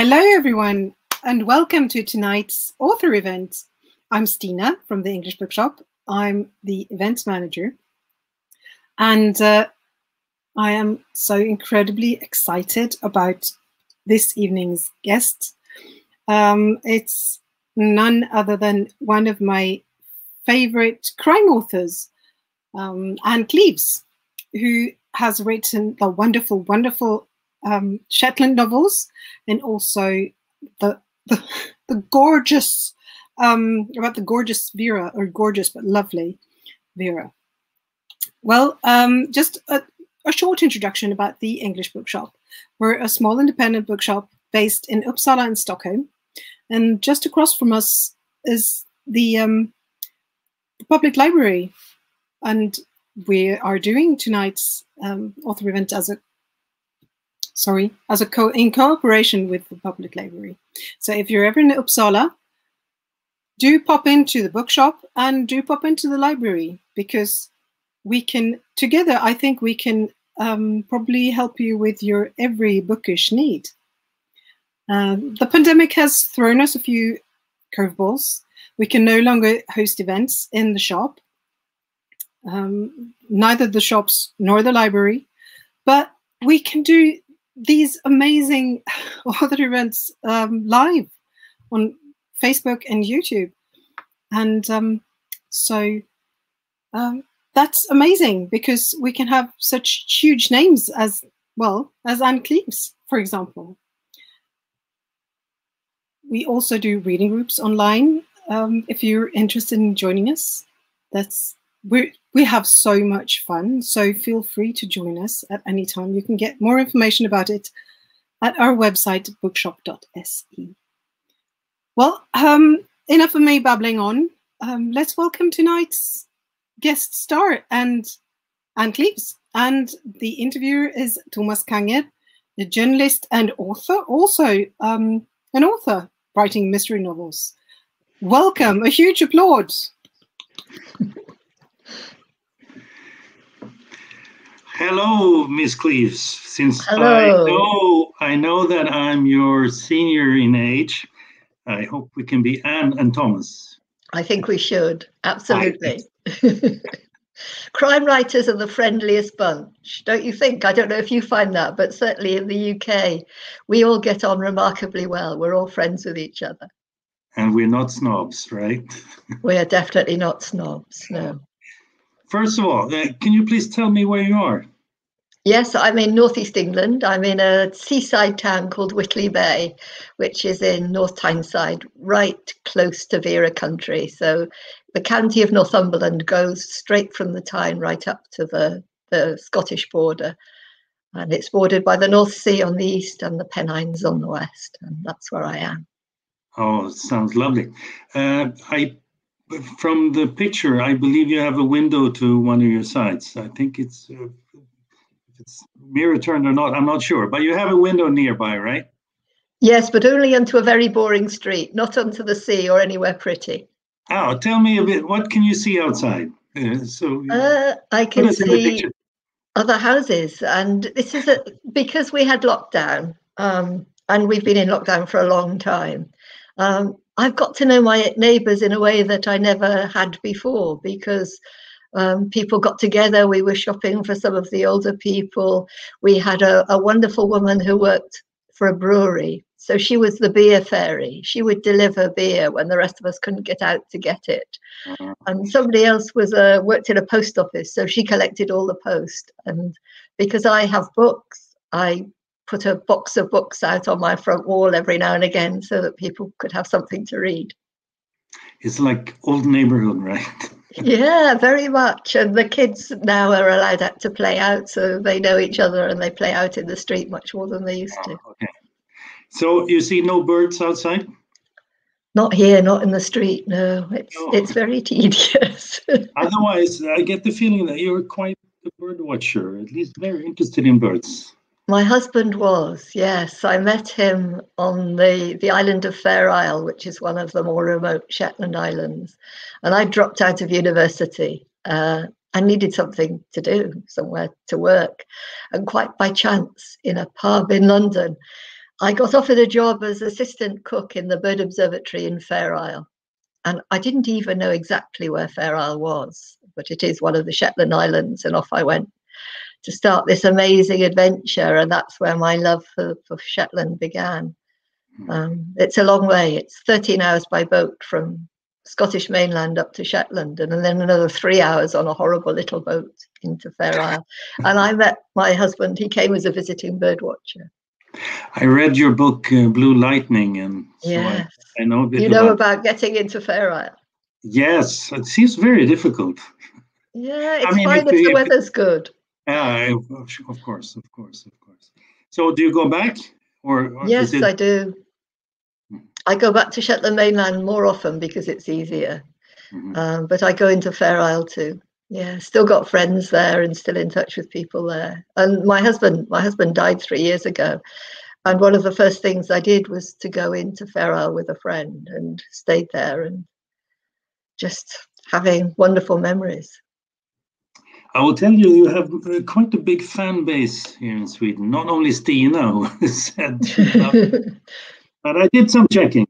Hello, everyone, and welcome to tonight's author event. I'm Stina from the English Bookshop. I'm the events manager, and I am so incredibly excited about this evening's guest. It's none other than one of my favorite crime authors, Ann Cleeves, who has written the wonderful, wonderful Shetland novels, and also the gorgeous about the gorgeous Vera, or gorgeous but lovely Vera. Well, just a short introduction about the English Bookshop. We're a small independent bookshop based in Uppsala and Stockholm, and just across from us is the public library, and we are doing tonight's author event in cooperation with the public library. So if you're ever in Uppsala, do pop into the bookshop and do pop into the library, because we can together, I think we can probably help you with your every bookish need. The pandemic has thrown us a few curveballs. We can no longer host events in the shop, neither the shops nor the library, but we can do these amazing author events live on Facebook and YouTube. And that's amazing, because we can have such huge names as well as Ann Cleeves, for example. We also do reading groups online. If you're interested in joining us, we have so much fun, so feel free to join us at any time. You can get more information about it at our website, bookshop.se. Well, enough of me babbling on. Let's welcome tonight's guest star, Ann Cleeves. And the interviewer is Thomas Kanger, a journalist and author, also an author writing mystery novels. Welcome, a huge applause. Hello, Miss Cleeves. Since Hello. I know that I'm your senior in age, I hope we can be Ann and Thomas. I think we should, absolutely. Crime writers are the friendliest bunch, don't you think? I don't know if you find that, but certainly in the UK, we all get on remarkably well. We're all friends with each other. And we're not snobs, right? We are definitely not snobs, no. First of all, can you please tell me where you are? Yes, I'm in northeast England. I'm in a seaside town called Whitley Bay, which is in North Tyneside, right close to Vera country. So the county of Northumberland goes straight from the Tyne right up to the Scottish border. And it's bordered by the North Sea on the east and the Pennines on the west. And that's where I am. Oh, sounds lovely. From the picture, I believe you have a window to one of your sides. I think it's if it's mirror turned or not, I'm not sure, but you have a window nearby, right? Yes, but only onto a very boring street, not onto the sea or anywhere pretty. Oh, tell me a bit. What can you see outside? I can see other houses, and this is because we had lockdown, and we've been in lockdown for a long time. I've got to know my neighbours in a way that I never had before, because people got together. We were shopping for some of the older people. We had a wonderful woman who worked for a brewery. So she was the beer fairy. She would deliver beer when the rest of us couldn't get out to get it. And somebody else worked in a post office. So she collected all the post. And because I have books, I put a box of books out on my front wall every now and again so that people could have something to read. It's like old neighborhood, right? Yeah, very much. And the kids now are allowed to play out, so they know each other and they play out in the street much more than they used to. Okay. So you see no birds outside? Not here, not in the street, no. It's very tedious. Otherwise, I get the feeling that you're quite a bird watcher, at least very interested in birds. My husband was, yes. I met him on the island of Fair Isle, which is one of the more remote Shetland islands. And I dropped out of university. I needed something to do, somewhere to work. And quite by chance, in a pub in London, I got offered a job as assistant cook in the bird observatory in Fair Isle. And I didn't even know exactly where Fair Isle was, but it is one of the Shetland Islands. And off I went to start this amazing adventure. And that's where my love for Shetland began. It's a long way. It's 13 hours by boat from Scottish mainland up to Shetland, and then another 3 hours on a horrible little boat into Fair Isle. And I met my husband. He came as a visiting bird watcher. I read your book, Blue Lightning, and so yes. I know a bit about getting into Fair Isle. Yes, it seems very difficult. Yeah, it's fine if the weather's good. Yeah, of course. So do you go back? Or yes, I do. I go back to Shetland mainland more often because it's easier. But I go into Fair Isle too. Yeah, still got friends there and still in touch with people there. And my husband died 3 years ago. And one of the first things I did was to go into Fair Isle with a friend and stayed there and just having wonderful memories. I will tell you, you have quite a big fan base here in Sweden. Not only Stina, who said, but I did some checking.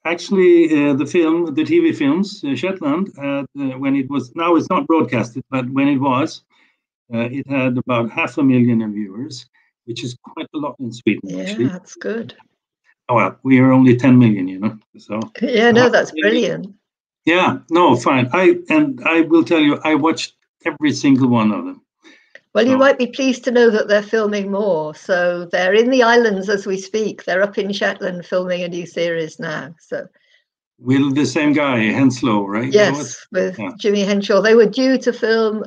Actually, the TV films, Shetland, when it was, now it's not broadcasted, but when it was, it had about 500,000 viewers, which is quite a lot in Sweden. Yeah, actually. That's good. Oh, well, we are only 10 million, you know. So yeah, no, that's brilliant. Yeah, no, fine. I will tell you, I watched every single one of them. Well, you might be pleased to know that they're filming more. So they're in the islands as we speak. They're up in Shetland filming a new series now. So with the same guy, Henslow, right? Yes, with Jimmy Henshaw. They were due to film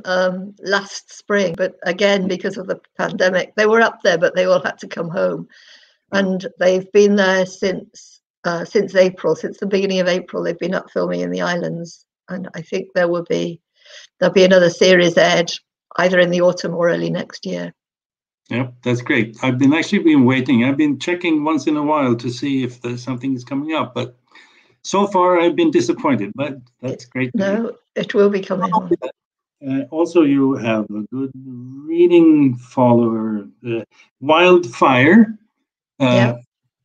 last spring, but again, because of the pandemic, they were up there, but they all had to come home. And they've been there since April, since the beginning of April. They've been up filming in the islands, and I think there'll be another series aired either in the autumn or early next year. Yeah, that's great. I've been waiting. I've been checking once in a while to see if there's something is coming up, but so far I've been disappointed. But that's great. No, it will be coming on. Also, you have a good reading follower, Wildfire,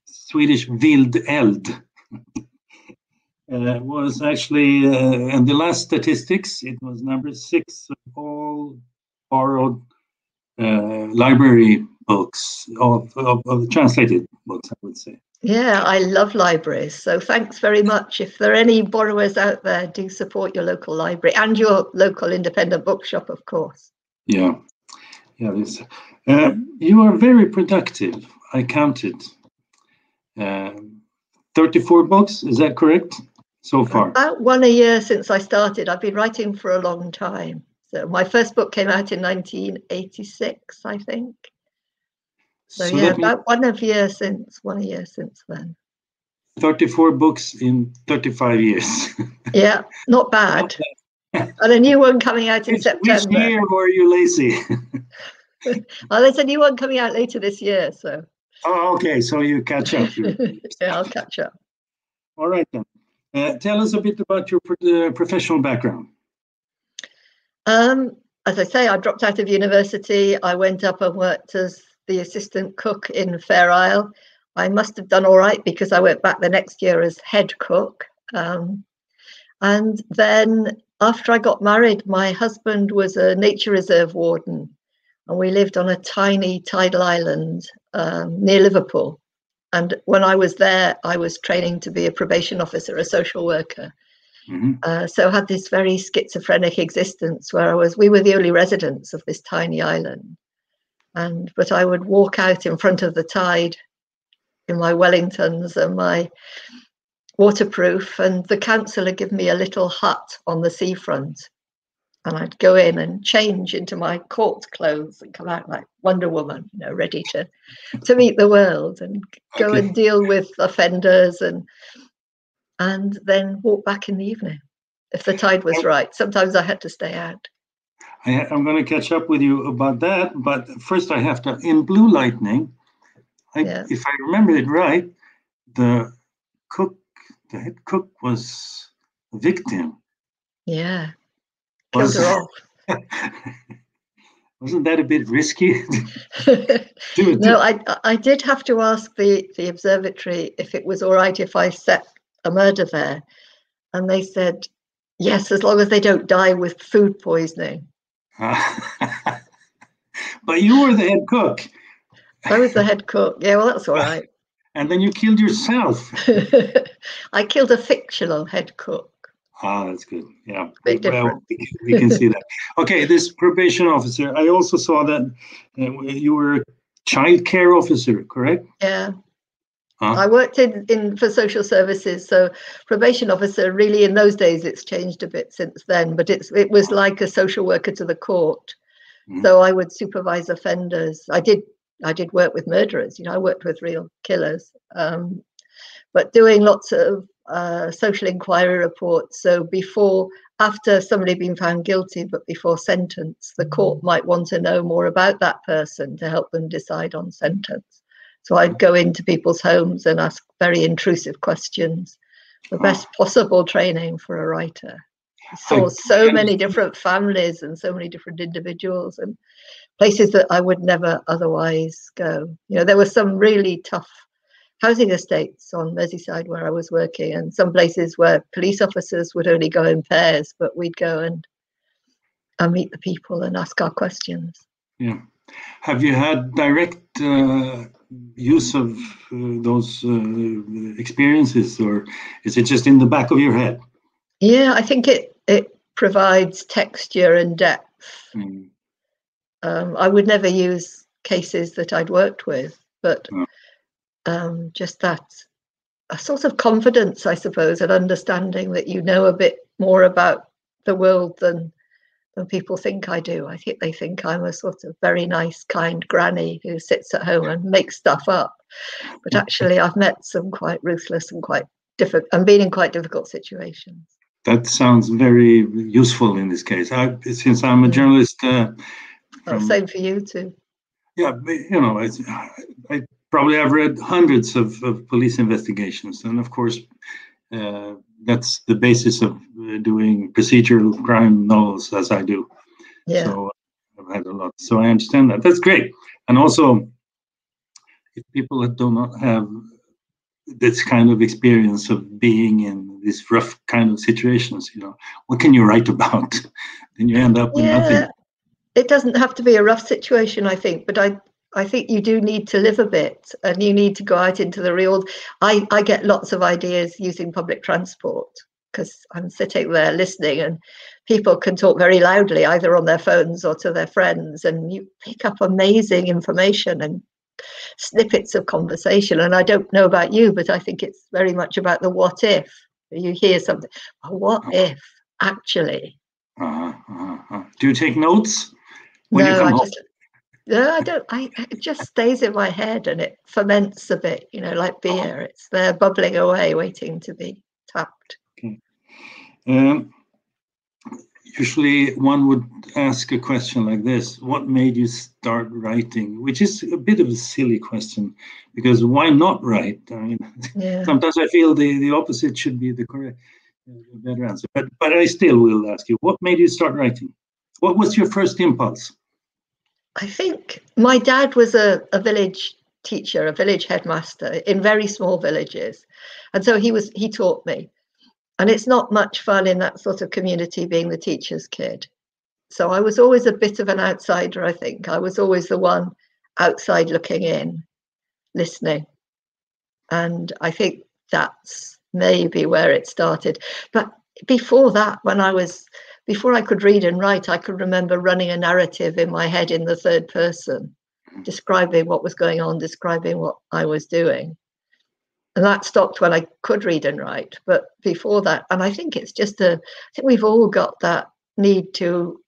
Swedish Vild Eld. Was actually, and the last statistics, it was number 6 of all borrowed library books, of translated books, I would say. Yeah, I love libraries. So thanks very much. If there are any borrowers out there, do support your local library and your local independent bookshop, of course. Yeah. You are very productive. I counted 34 books. Is that correct? So far? About one a year since I started. I've been writing for a long time. So my first book came out in 1986, I think. So yeah, about one a year since then. 34 books in 35 years. Yeah, not bad. And a new one coming out in September. Which year were you lazy? Well, there's a new one coming out later this year, so. Oh, okay. So you catch up. Yeah, I'll catch up. All right then. Tell us a bit about your professional background. As I say, I dropped out of university. I went up and worked as the assistant cook in Fair Isle. I must have done all right because I went back the next year as head cook. And then after I got married, my husband was a nature reserve warden, and we lived on a tiny tidal island near Liverpool. And when I was there, I was training to be a probation officer, a social worker. So I had this very schizophrenic existence where we were the only residents of this tiny island. But I would walk out in front of the tide in my Wellingtons and my waterproof, and the council had given me a little hut on the seafront. And I'd go in and change into my court clothes and come out like Wonder Woman, ready to meet the world and go and deal with offenders and then walk back in the evening if the tide was right. Sometimes I had to stay out. I'm going to catch up with you about that, but first I have to, in Blue Lightning, if I remember it right, the head cook was a victim. Yeah. Killed her off. Wasn't that a bit risky? No, I did have to ask the observatory if it was all right if I set a murder there. And they said, yes, as long as they don't die with food poisoning. But you were the head cook. I was the head cook. Yeah, well, that's all right. And then you killed yourself. I killed a fictional head cook. Ah, that's good. Yeah, Well, we can see that. Okay, this probation officer, I also saw that you were a child care officer, correct? Yeah. I worked for social services, so probation officer, really in those days, it's changed a bit since then, but it was like a social worker to the court. So I would supervise offenders. I did work with murderers, I worked with real killers, but doing lots of social inquiry reports. So after somebody had been found guilty, but before sentence, the court might want to know more about that person to help them decide on sentence. So I'd go into people's homes and ask very intrusive questions, the best possible training for a writer. I saw so many different families and so many different individuals and places that I would never otherwise go. There were some really tough housing estates on Merseyside where I was working, and some places where police officers would only go in pairs, but we'd go and meet the people and ask our questions. Yeah. Have you had direct use of those experiences, or is it just in the back of your head? Yeah, I think it provides texture and depth. I would never use cases that I'd worked with, but just that a sort of confidence, I suppose, and understanding that you know a bit more about the world than people think I do. I think they think I'm a sort of very nice, kind granny who sits at home and makes stuff up. But actually, I've met some quite ruthless and quite difficult, and been in quite difficult situations. That sounds very useful in this case. Since I'm a journalist. Same for you too. Yeah, I probably have read hundreds of police investigations, and of course, that's the basis of doing procedural crime novels as I do. Yeah. So I've had a lot. So I understand that. That's great. And also, if people do not have this kind of experience of being in these rough kind of situations, what can you write about? Then you end up with nothing. It doesn't have to be a rough situation, I think, but I think you do need to live a bit, and you need to go out into the real. I get lots of ideas using public transport because I'm sitting there listening, and people can talk very loudly either on their phones or to their friends, and you pick up amazing information and snippets of conversation. And I don't know about you, but I think it's very much about the what if. You hear something, what if actually? Do you take notes when you come home? No, I don't. It just stays in my head and it ferments a bit, like beer. It's there bubbling away, waiting to be tapped. Okay. Usually one would ask a question like this: what made you start writing? Which is a bit of a silly question, because why not write? I mean, sometimes I feel the opposite should be the correct, better answer. But I still will ask you: what made you start writing? What was your first impulse? I think my dad was a village teacher, a village headmaster in very small villages. And so he taught me. And it's not much fun in that sort of community being the teacher's kid. So I was always a bit of an outsider, I think. I was always the one outside looking in, listening. And I think that's maybe where it started. But before that, before I could read and write, I could remember running a narrative in my head in the third person, describing what was going on, describing what I was doing. And that stopped when I could read and write. But before that, and I think it's just I think we've all got that need to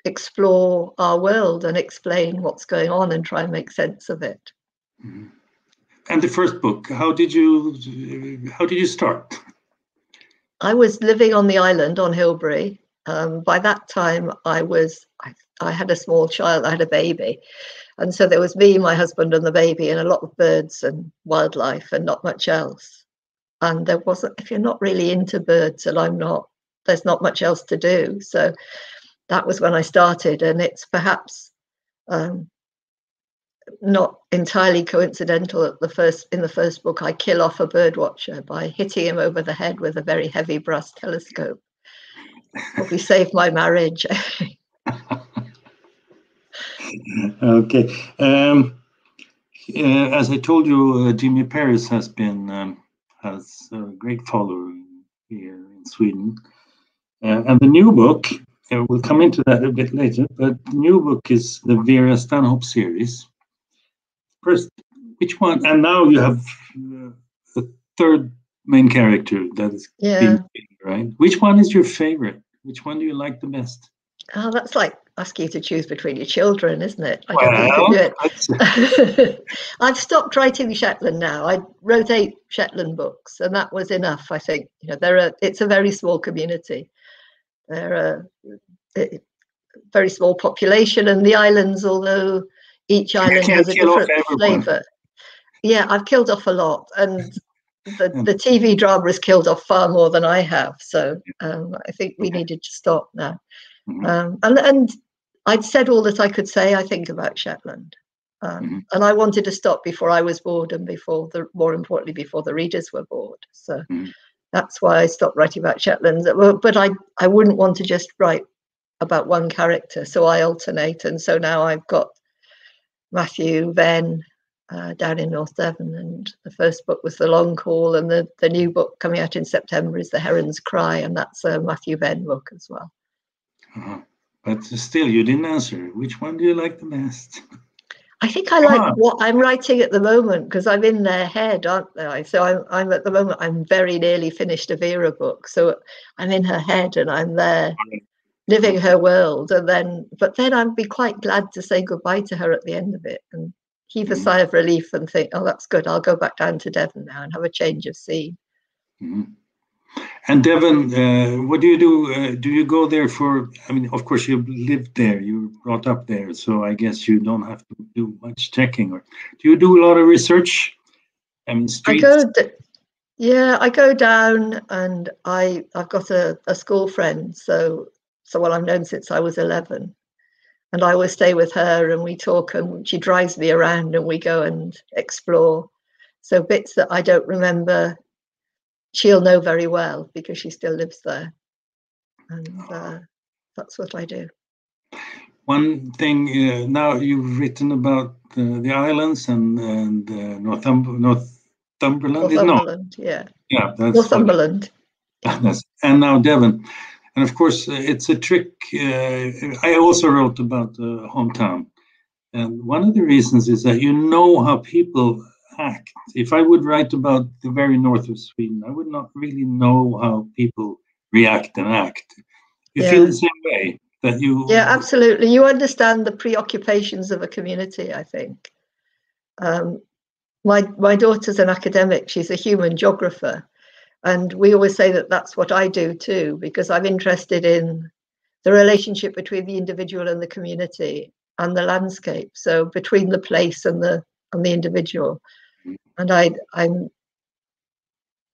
explore our world and explain what's going on and try and make sense of it. And the first book, how did you start? I was living on the island on Hilbury. By that time, I had a small child. I had a baby. And so there was me, my husband and the baby, and a lot of birds and wildlife and not much else. And there wasn't, if you're not really into birds, and I'm not, there's not much else to do. So that was when I started, and it's perhaps not entirely coincidental that in the first book I kill off a birdwatcher by hitting him over the head with a very heavy brass telescope. Probably saved my marriage. Okay. As I told you, Jimmy Perez has a great following here in Sweden, and the new book. We'll come into that a bit later, but the new book is the Vera Stanhope series. First, which one? And now you have the third main character that is being, right? Which one is your favorite? Which one do you like the best? Oh, that's like asking you to choose between your children, isn't it? I don't think you can do it. I've stopped writing Shetland now. I wrote 8 Shetland books, and that was enough. I think it's a very small community. They're a very small population, and the islands, although each island has a different flavour. Yeah, I've killed off a lot, and the TV drama has killed off far more than I have. So I think we needed to stop now. And I'd said all that I could say, I think, about Shetland. And I wanted to stop before I was bored, and more importantly, before the readers were bored. So that's why I stopped writing about Shetland. But I wouldn't want to just write about one character, so I alternate. And so now I've got Matthew Venn down in North Devon, and the first book was The Long Call, and the new book coming out in September is The Heron's Cry, and that's a Matthew Venn book as well. But still, you didn't answer. Which one do you like the best? I think I like what I'm writing at the moment, because I'm in their head, aren't I? So I'm at the moment, I'm very nearly finished a Vera book. So I'm in her head and I'm there living her world. But then I'd be quite glad to say goodbye to her at the end of it and heave a sigh of relief and think, oh, that's good. I'll go back down to Devon now and have a change of scene. And Devon, what do you do? Do you go there of course you lived there, you were brought up there, so I guess you don't have to do much checking. Or do you do a lot of research? Streets? I go down, and I've got a school friend, so I've known since I was 11. And I always stay with her and we talk, and she drives me around and we go and explore. So bits that I don't remember, she'll know very well because she still lives there. And that's what I do. One thing, now you've written about the islands and Northumberland. Northumberland, yeah. Yeah, that's Northumberland. And now Devon. And of course, it's a trick. I also wrote about hometown. And one of the reasons is that you know how people act. If I would write about the very north of Sweden, I would not really know how people react and act. You feel the same way? Yeah, absolutely. You understand the preoccupations of a community, I think. My daughter's an academic. She's a human geographer. And we always say that that's what I do too, because I'm interested in the relationship between the individual and the community and the landscape. So between the place and the individual. And I'm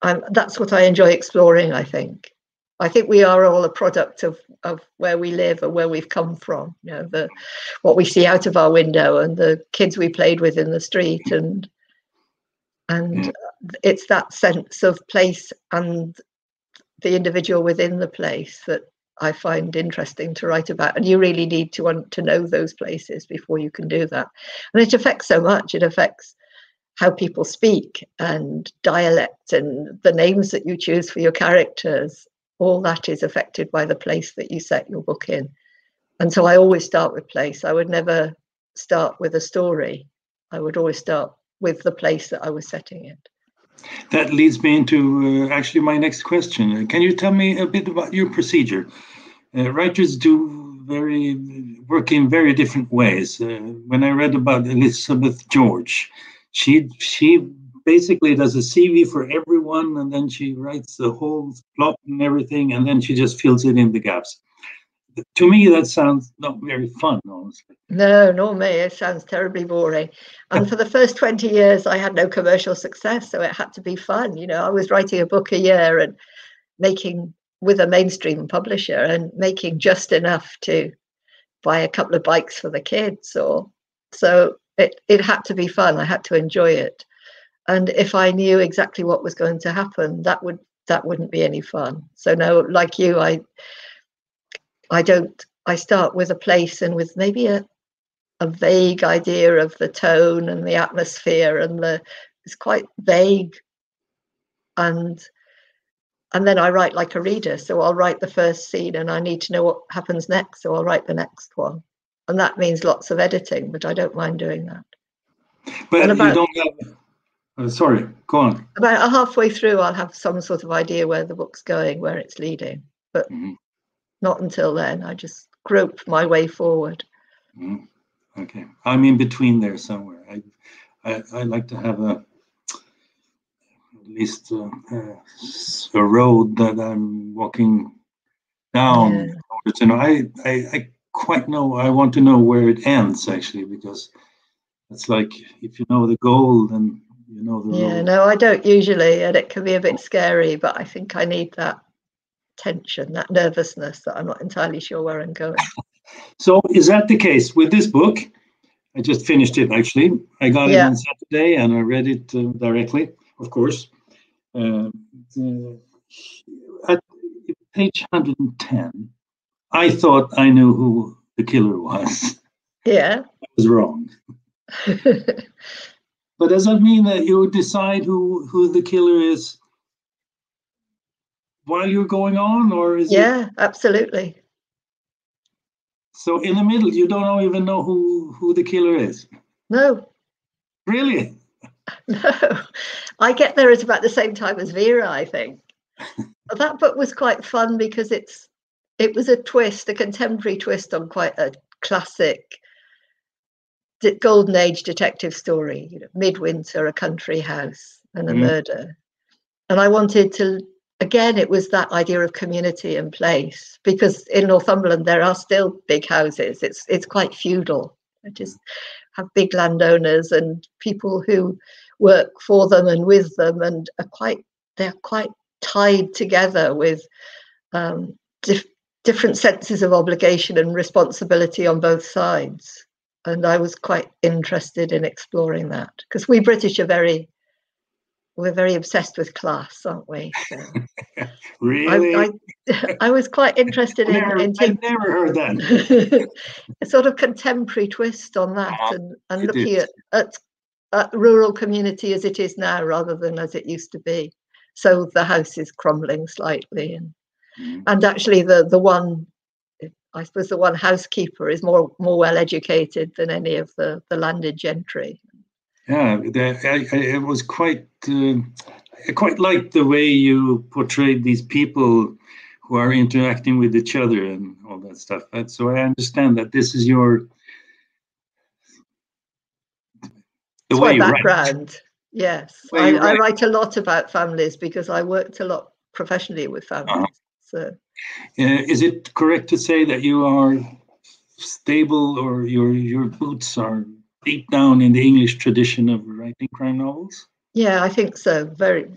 that's what I enjoy exploring, I think. I think we are all a product of where we live and where we've come from, what we see out of our window and the kids we played with in the street, and it's that sense of place and the individual within the place that I find interesting to write about. And you really need to want to know those places before you can do that. And it affects so much. It affects how people speak and dialect and the names that you choose for your characters. All that is affected by the place that you set your book in. And so I always start with place. I would never start with a story. I would always start with the place that I was setting it. That leads me into actually my next question. Can you tell me a bit about your procedure? Writers work in very different ways. When I read about Elizabeth George, she basically does a CV for everyone, and then she writes the whole plot and everything, and then she just fills it in the gaps. To me, that sounds not very fun, honestly. No, nor me. It sounds terribly boring. And for the first 20 years, I had no commercial success, so it had to be fun. I was writing a book a year and making with a mainstream publisher and making just enough to buy a couple of bikes for the kids, so it had to be fun. I had to enjoy it, and if I knew exactly what was going to happen, that wouldn't be any fun. So no, like you, I start with a place and with maybe a vague idea of the tone and the atmosphere, and it's quite vague, and then I write like a reader. So I'll write the first scene and I need to know what happens next, so I'll write the next one, and that means lots of editing, but I don't mind doing that. But you don't have, sorry, go on. About halfway through I'll have some sort of idea where the book's going, where it's leading, but not until then. I just grope my way forward. Okay, I'm in between there somewhere. I like to have at least a road that I'm walking down in order to know. I quite know. I want to know where it ends, actually, because it's like if you know the goal, then you know the road. No, I don't usually, and it can be a bit scary, but I think I need that tension, that nervousness, that I'm not entirely sure where I'm going. So is that the case with this book? I just finished it, actually. I got it on Saturday and I read it directly, of course. At page 110, I thought I knew who the killer was. Yeah. I was wrong. But does that mean that you decide who the killer is while you're going on, or is it? Yeah, absolutely. So in the middle, you don't even know who the killer is? No. Really? No. I get there at about the same time as Vera, I think. That book was quite fun because it was a twist, a contemporary twist on quite a classic golden age detective story. You know, midwinter, a country house, and a murder. And I wanted to, again, it was that idea of community and place, because in Northumberland there are still big houses. It's quite feudal. I just have big landowners and people who work for them and with them, and they're quite tied together with different senses of obligation and responsibility on both sides. And I was quite interested in exploring that, because we British are we're very obsessed with class, aren't we? So really? I was quite interested in I've never heard that. a sort of contemporary twist on that, and looking at rural community as it is now rather than as it used to be. So the house is crumbling slightly, and actually the one, I suppose the one housekeeper is more well educated than any of the landed gentry. Yeah, it was quite. I quite liked the way you portrayed these people who are interacting with each other and all that stuff. So I understand that this is the way you background. Write. Yes, I write a lot about families because I worked a lot professionally with families. So, is it correct to say that you are stable, or your boots are deep down in the English tradition of writing crime novels? Yeah, I think so.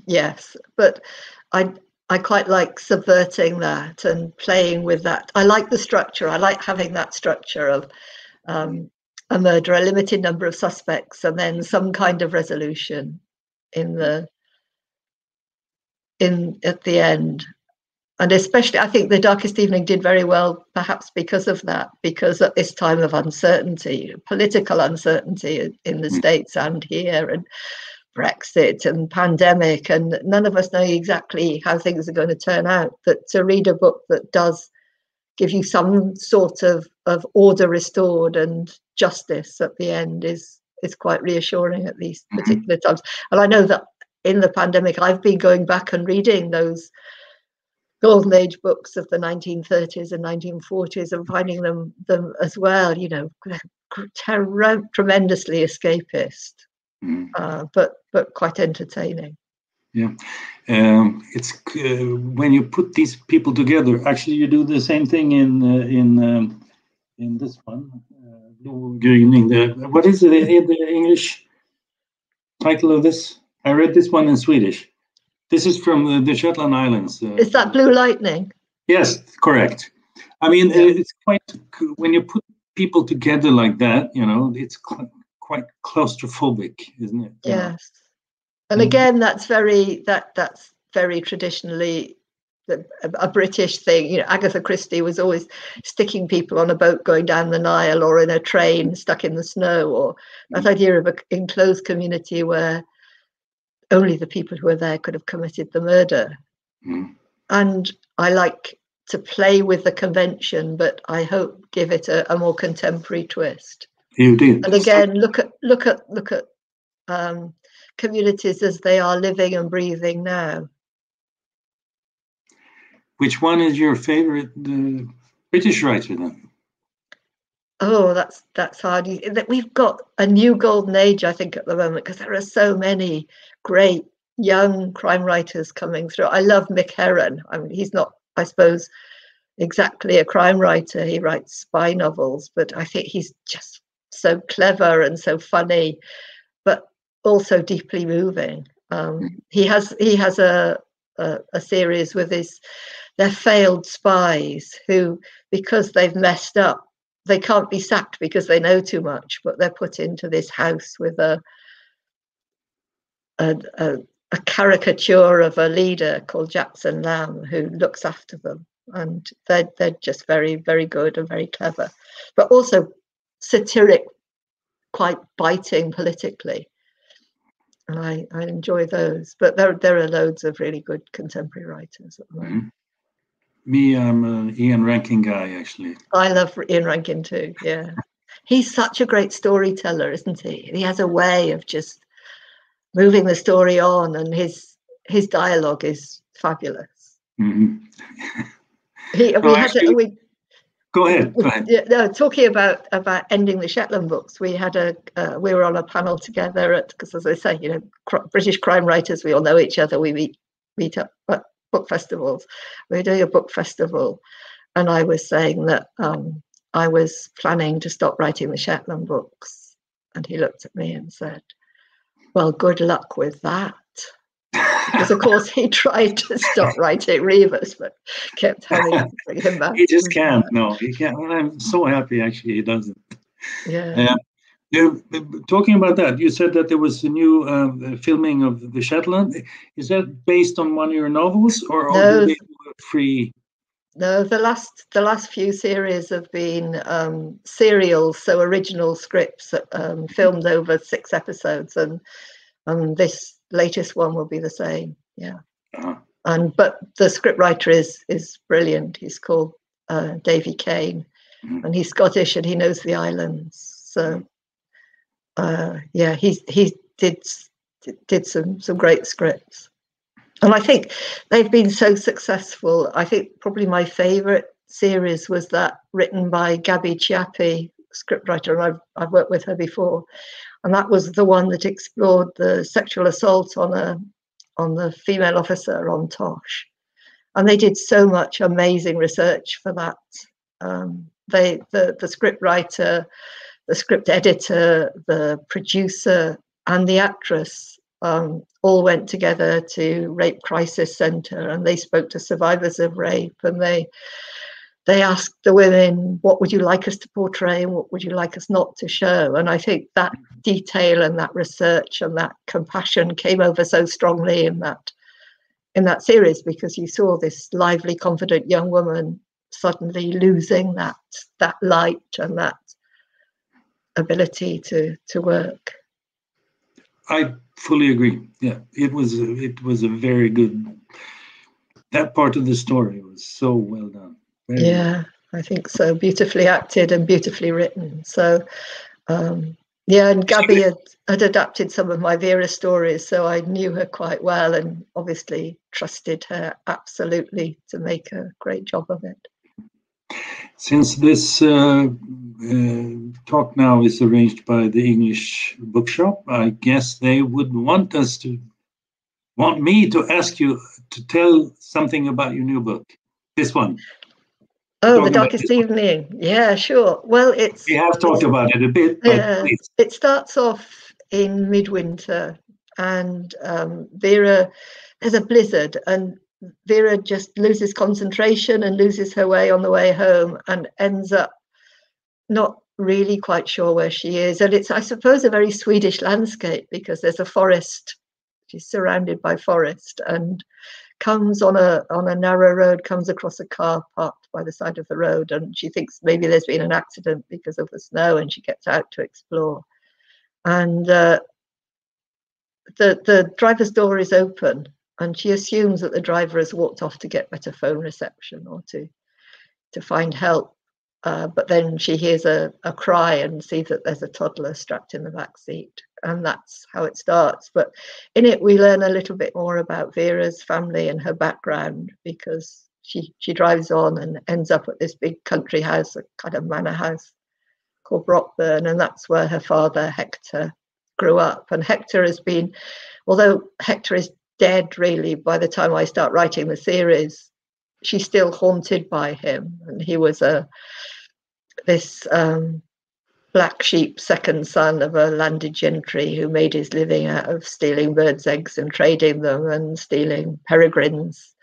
Yes, but I quite like subverting that and playing with that. I like the structure. I like having that structure of a murder, a limited number of suspects, and then some kind of resolution at the end. And especially, I think The Darkest Evening did very well, perhaps because of that, because at this time of uncertainty, political uncertainty in the States and here, and Brexit and pandemic, and none of us know exactly how things are going to turn out, that to read a book that does give you some sort of order restored and justice at the end is quite reassuring at these particular times. And I know that in the pandemic, I've been going back and reading those golden age books of the 1930s and 1940s and finding them as well, you know, tremendously escapist, but quite entertaining. Yeah, it's when you put these people together. Actually, you do the same thing in this one. What is the English title of this? I read this one in Swedish. This is from the Shetland Islands. Is that Blue Lightning? Yes, correct. I mean, it's quite, when you put people together like that, you know, it's quite claustrophobic, isn't it? Yes. And again, that's very traditionally a British thing. You know, Agatha Christie was always sticking people on a boat going down the Nile, or in a train stuck in the snow, or that idea of an enclosed community where only the people who were there could have committed the murder. And I like to play with the convention, but I hope give it a more contemporary twist. You did. And again, look at communities as they are living and breathing now. Which one is your favorite British writer then? Oh, that's hard. We've got a new golden age, I think, at the moment, because there are so many great young crime writers coming through. I love Mick Herron. I mean, he's not, I suppose, exactly a crime writer. He writes spy novels, but I think he's just so clever and so funny, but also deeply moving. He has a series with they're failed spies who, because they've messed up, they can't be sacked because they know too much, but they're put into this house with a caricature of a leader called Jackson Lamb who looks after them, and they're just very, very good and very clever, but also satiric, quite biting politically. And I enjoy those, but there are loads of really good contemporary writers at the moment. Me, I'm an Ian Rankin guy, actually. I love Ian Rankin too, yeah. He's such a great storyteller, isn't he? He has a way of just moving the story on, and his dialogue is fabulous. Go ahead. Yeah, no, talking about ending the Shetland books, we were on a panel together because, as I say, you know, British crime writers, we all know each other. We meet up at book festivals. We were doing a book festival, and I was saying that I was planning to stop writing the Shetland books, and he looked at me and said, "Well, good luck with that." Because of course he tried to stop writing Rebus, but kept having to bring him back. He just can't. No, he can't. Well, I'm so happy actually he doesn't. Yeah. Talking about that, you said that there was a new filming of the Shetland. Is that based on one of your novels, or no, did they do a free? No, the last few series have been serials, so original scripts filmed over 6 episodes, and this latest one will be the same. Yeah. But the scriptwriter is brilliant. He's called Davy Kane, and he's Scottish and he knows the islands. So yeah, he did some great scripts. And I think they've been so successful. I think probably my favourite series was that written by Gabby Chiappi, scriptwriter, and I've worked with her before. And that was the one that explored the sexual assault on the female officer on Tosh. And they did so much amazing research for that. The scriptwriter, the script editor, the producer, and the actress all went together to Rape Crisis Centre, and they spoke to survivors of rape, and they asked the women, what would you like us to portray and what would you like us not to show? And I think that detail and that research and that compassion came over so strongly in that series, because you saw this lively, confident young woman suddenly losing that light and that ability to work. I fully agree. Yeah, it was a very good. That part of the story was so well done. Yeah, I think so. Beautifully acted and beautifully written. So, yeah, and Gabby had adapted some of my Vera stories, so I knew her quite well and obviously trusted her absolutely to make a great job of it. Since this talk now is arranged by the English Bookshop, I guess they would want me to ask you to tell something about your new book. This one. Oh, The Darkest Evening. Yeah, sure. Well, we have talked about it a bit, but please. It starts off in midwinter, and Vera, there's a blizzard, and Vera just loses concentration and loses her way on the way home and ends up not really quite sure where she is. And it's, I suppose, a very Swedish landscape, because there's a forest. She's surrounded by forest, and comes on a narrow road, comes across a car parked by the side of the road, and she thinks maybe there's been an accident because of the snow, and she gets out to explore. And the driver's door is open, and she assumes that the driver has walked off to get better phone reception or to find help. But then she hears a cry and sees that there's a toddler strapped in the back seat, and that's how it starts. But in it, we learn a little bit more about Vera's family and her background, because she drives on and ends up at this big country house, a kind of manor house called Brockburn, and that's where her father Hector grew up. And Hector has been, although Hector is dead really by the time I start writing the series, she's still haunted by him. And he was this black sheep second son of a landed gentry who made his living out of stealing birds' eggs and trading them, and stealing peregrines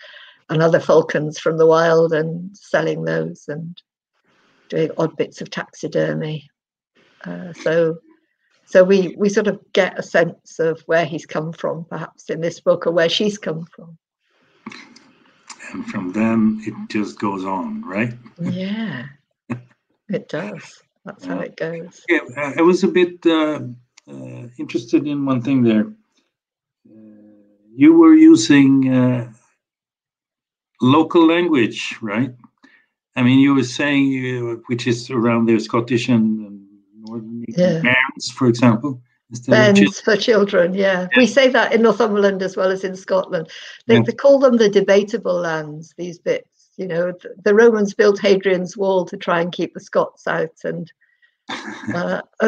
and other falcons from the wild and selling those, and doing odd bits of taxidermy. So we sort of get a sense of where he's come from, perhaps, in this book, or where she's come from. And from then it just goes on, right? Yeah, it does. That's how it goes. Yeah, I was a bit interested in one thing there. You were using local language, right? I mean, you were saying, which is around there, Scottish and Northern, bairns, for example. Bairns for children, yeah. We say that in Northumberland as well as in Scotland. They call them the debatable lands, these bits. You know, the Romans built Hadrian's Wall to try and keep the Scots out, and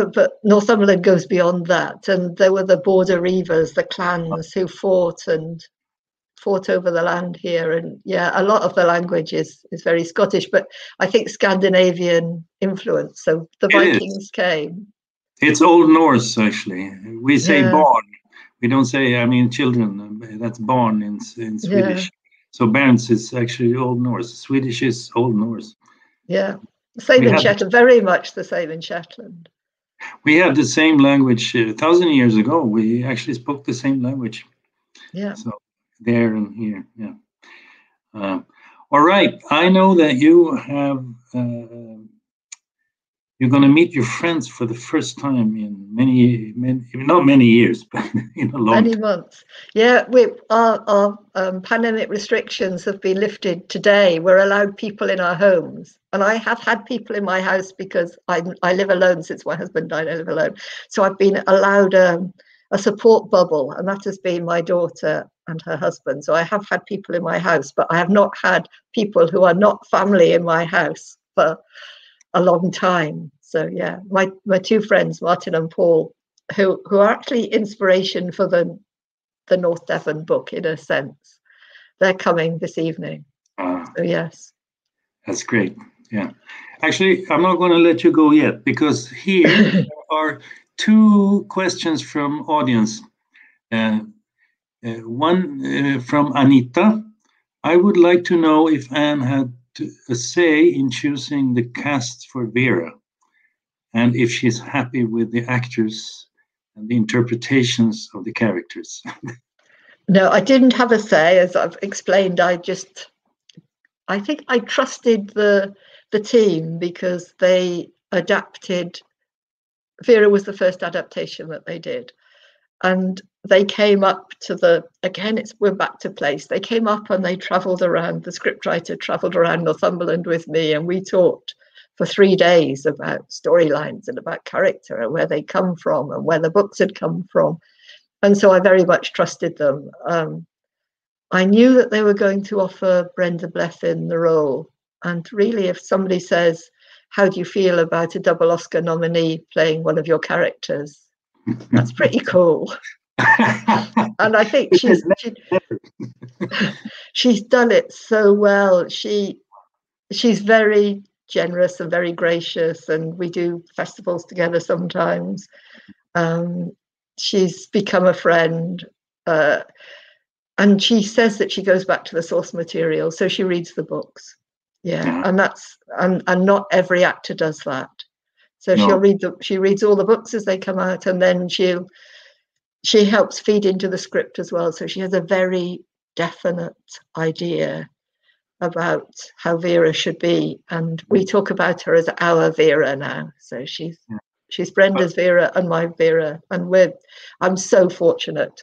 but Northumberland goes beyond that. And there were the border reivers, the clans who fought over the land here. And yeah, a lot of the language is very Scottish, but I think Scandinavian influence. So the Vikings came. It's Old Norse, actually. We say barn. We don't say, I mean, children. That's barn in Swedish. Yeah. So bairns is actually Old Norse. Swedish is Old Norse. Yeah, same in Shetland. Very much the same in Shetland. We had the same language 1,000 years ago. We actually spoke the same language. Yeah. So there and here, yeah. All right. I know that you have. You're going to meet your friends for the first time in many, not many years, but in a long many months. Yeah, our pandemic restrictions have been lifted today. We're allowed people in our homes, and I have had people in my house because I live alone since my husband died. I live alone, so I've been allowed a support bubble, and that has been my daughter and her husband. So I have had people in my house, but I have not had people who are not family in my house for a long time. So yeah, my two friends, Martin and Paul, who are actually inspiration for the North Devon book in a sense, they're coming this evening. So yes, that's great. Yeah, actually, I'm not going to let you go yet, because here there are two questions from audience. One from Anita. I would like to know if Anne had a say in choosing the cast for Vera, and if she's happy with the actors and the interpretations of the characters. No, I didn't have a say, as I've explained. I think I trusted the team, because they adapted. Vera was the first adaptation that they did, and they came up to we're back to place. They came up and they travelled around. The scriptwriter travelled around Northumberland with me, and we talked for 3 days about storylines and about character and where they come from and where the books had come from. And so I very much trusted them. I knew that they were going to offer Brenda Blethyn the role. And really, if somebody says, how do you feel about a double Oscar nominee playing one of your characters? That's pretty cool. And I think she's done it so well. She's very generous and very gracious, and we do festivals together sometimes. She's become a friend. and she says that she goes back to the source material, so she reads the books. Yeah, and that's and not every actor does that. So she reads all the books as they come out, and then she helps feed into the script as well. So she has a very definite idea about how Vera should be, and we talk about her as our Vera now. So she's Brenda's Vera and my Vera, and I'm so fortunate.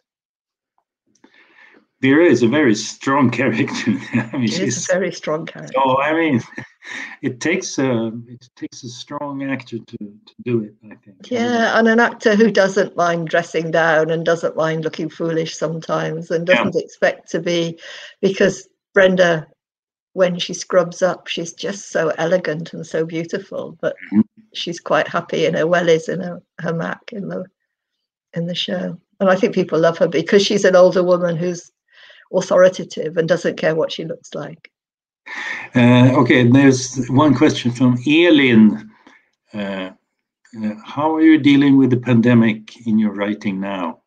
Vera is a very strong character. I mean, she's a very strong character. So I mean, it takes a strong actor to do it, I think. Yeah, and an actor who doesn't mind dressing down and doesn't mind looking foolish sometimes, and doesn't expect to be, because Brenda, when she scrubs up, she's just so elegant and so beautiful, but she's quite happy in her wellies and her Mac in the show. And I think people love her because she's an older woman who's authoritative and doesn't care what she looks like. Okay, there's one question from Elin. How are you dealing with the pandemic in your writing now?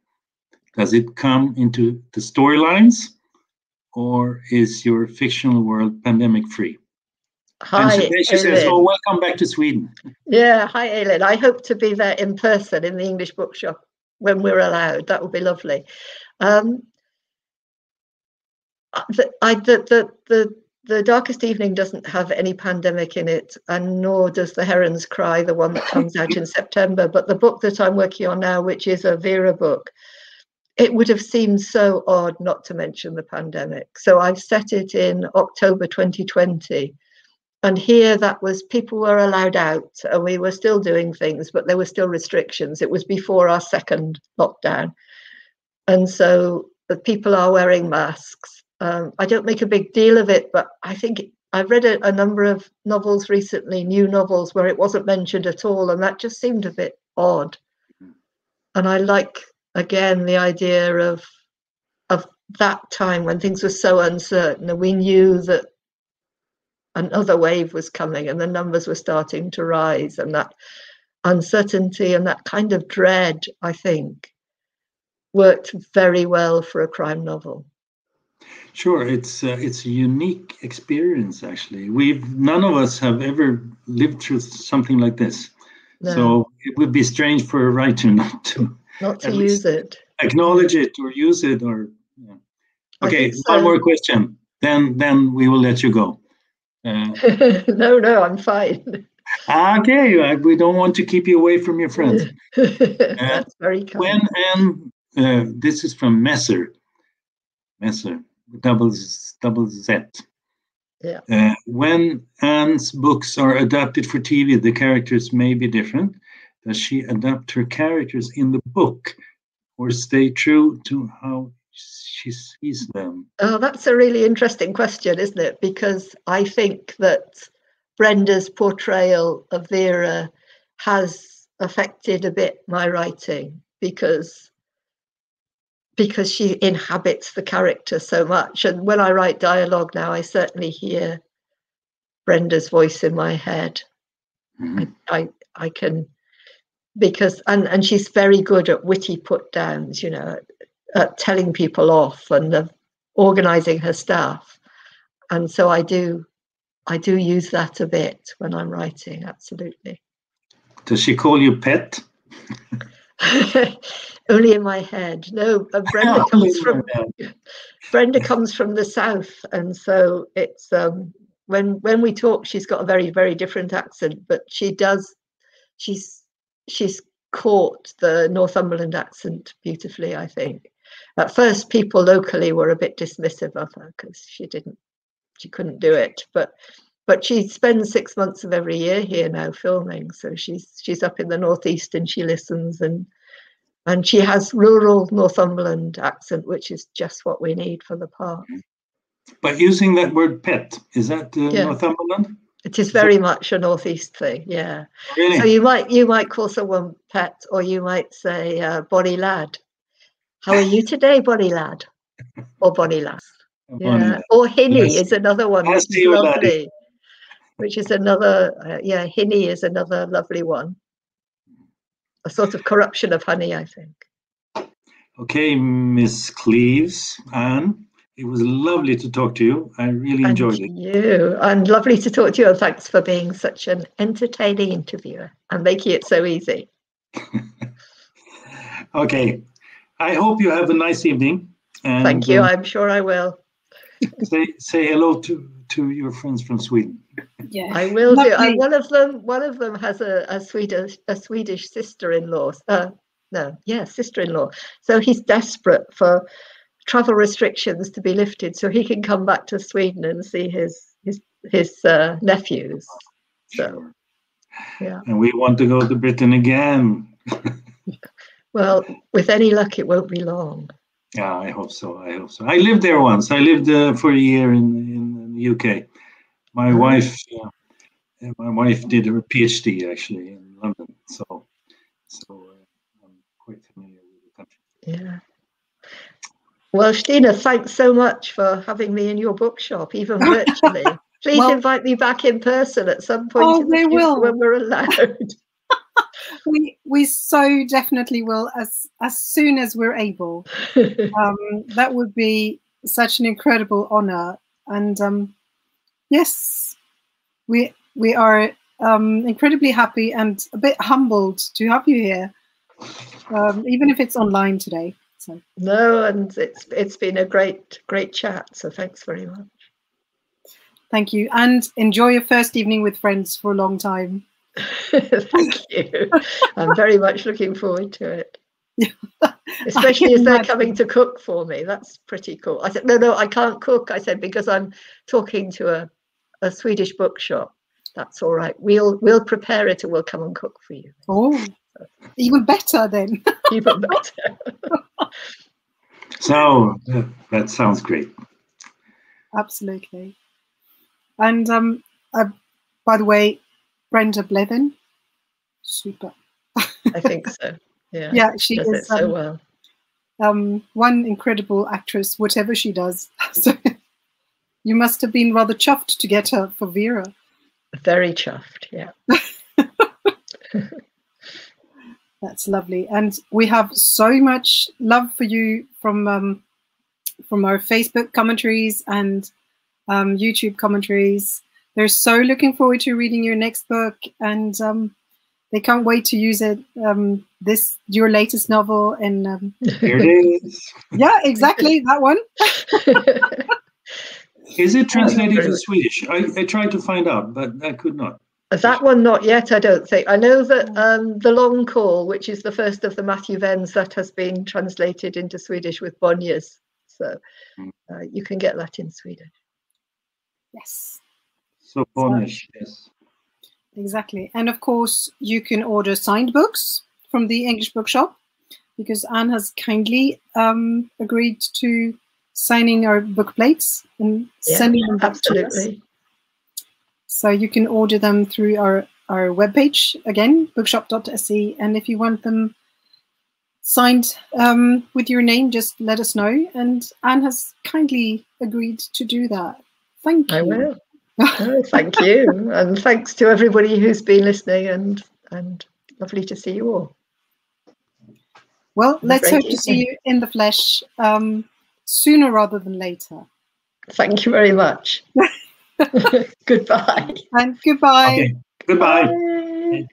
Does it come into the storylines, or is your fictional world pandemic free? Hi, she says, "Oh, welcome back to Sweden." Yeah, hi, Aileen. I hope to be there in person in the English Bookshop when we're allowed. That would be lovely. The Darkest Evening doesn't have any pandemic in it, and nor does The Heron's Cry, the one that comes out in September. But the book that I'm working on now, which is a Vera book, it would have seemed so odd not to mention the pandemic. So I've set it in October 2020. And here that was, people were allowed out and we were still doing things, but there were still restrictions. It was before our second lockdown. And so the people are wearing masks. I don't make a big deal of it, but I think I've read a number of novels recently, new novels, where it wasn't mentioned at all. And that just seemed a bit odd. And I like, again, the idea of that time when things were so uncertain and we knew that another wave was coming and the numbers were starting to rise, and that uncertainty and that kind of dread, I think, worked very well for a crime novel. Sure, it's a unique experience, actually. None of us have ever lived through something like this. No. So it would be strange for a writer not to use it, acknowledge it or use it. Or okay, one more question, then we will let you go. No, I'm fine. Okay, we don't want to keep you away from your friends. That's very kind. This is from Messer, double Z. Yeah. When Anne's books are adapted for TV, the characters may be different. Does she adapt her characters in the book, or stay true to how she sees them? Oh, that's a really interesting question, isn't it? Because I think that Brenda's portrayal of Vera has affected a bit my writing, because she inhabits the character so much. And when I write dialogue now, I certainly hear Brenda's voice in my head. Mm-hmm. I can, because and she's very good at witty put downs, at telling people off and organizing her staff. And so I do use that a bit when I'm writing, absolutely. Does she call you Pet? Only in my head. No, Brenda comes from the south, and so it's when we talk, she's got a very, very different accent, but she's caught the Northumberland accent beautifully, I think. At first, people locally were a bit dismissive of her because she couldn't do it, but she spends 6 months of every year here now filming, so she's up in the northeast and she listens, and she has rural Northumberland accent, which is just what we need for the part. But using that word pet, is that Northumberland? It is very much a northeast thing, yeah. Really? So you might call someone Pet, or you might say bonny lad. How are you today, bonny lad? Or bonny lass. Yeah. Or Hinny is another one, which is lovely. Which is another, Hinny is another lovely one. A sort of corruption of honey, I think. Okay, Miss Cleeves, Anne, it was lovely to talk to you. I really enjoyed it. And lovely to talk to you. And thanks for being such an entertaining interviewer and making it so easy. Okay, I hope you have a nice evening. And, thank you. I'm sure I will. say hello to your friends from Sweden. Yeah, I will do. And one of them has a Swedish sister-in-law. Sister-in-law. So he's desperate for travel restrictions to be lifted so he can come back to Sweden and see his nephews. So, sure. Yeah. And we want to go to Britain again. Well, with any luck, it won't be long. Yeah, I hope so. I lived there once. I lived for a year in the UK. My wife did her PhD actually in London, so I'm quite familiar with the country. Yeah. Well, Stina, thanks so much for having me in your bookshop, even virtually. Please invite me back in person at some point in the future when we're allowed. We so definitely will, as soon as we're able. That would be such an incredible honor, and yes, we are incredibly happy and a bit humbled to have you here, even if it's online today. So. No, and it's been a great chat. So thanks very much. Thank you, and enjoy your first evening with friends for a long time. Thank you. I'm very much looking forward to it. Especially as they're coming to cook for me. That's pretty cool. I said, no, I can't cook. I said, because I'm talking to a Swedish bookshop. That's all right. We'll prepare it and we'll come and cook for you. Oh, even better then. Even better. So that sounds great. Absolutely. And by the way, Brenda Blevin, super. I think so. Yeah. Yeah, she does is it so well. One incredible actress, whatever she does. So you must have been rather chuffed to get her for Vera. Very chuffed, yeah. That's lovely, and we have so much love for you from our Facebook commentaries and YouTube commentaries. They're so looking forward to reading your next book, and they can't wait to use it. Your latest novel, and here it is. Yeah, exactly that one. Is it translated to Swedish? I tried to find out, but I could not. That one, not yet, I don't think. I know that The Long Call, which is the first of the Matthew Venns, that has been translated into Swedish with Bonniers. So you can get that in Swedish. Yes. So Bonniers, yes. Exactly. And of course, you can order signed books from the English Bookshop, because Anne has kindly agreed to signing our book plates and sending them back to us. So you can order them through our webpage, again, bookshop.se. And if you want them signed with your name, just let us know. And Anne has kindly agreed to do that. Thank you. I will. Oh, thank you. And thanks to everybody who's been listening, and lovely to see you all. Well, let's hope to see you in the flesh sooner rather than later. Thank you very much. Goodbye. And goodbye. Okay. Goodbye. Bye.